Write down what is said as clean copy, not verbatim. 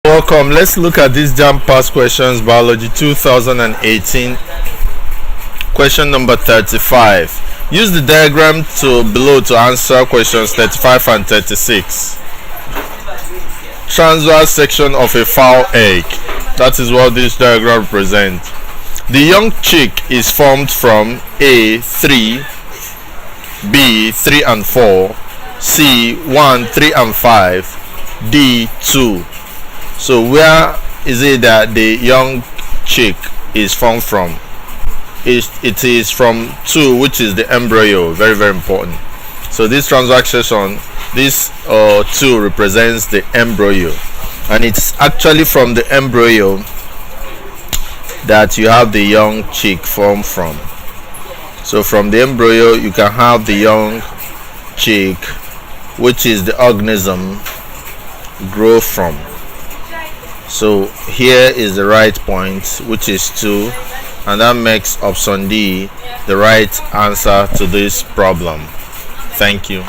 Welcome. Let's look at this JAMB Past Questions Biology 2018. Question number 35. Use the diagram below to answer questions 35 and 36. Transverse section of a fowl egg. That is what this diagram represents. The young chick is formed from A. 3, B. 3 and 4, C. 1, 3 and 5, D. 2. So where is it that the young chick is formed from? It is from 2, which is the embryo. Very, very important. So this transaction, this 2 represents the embryo, and it's actually from the embryo that you have the young chick formed from. So from the embryo you can have the young chick, which is the organism, grow from. So here is the right point, which is 2, and that makes option D the right answer to this problem. Thank you.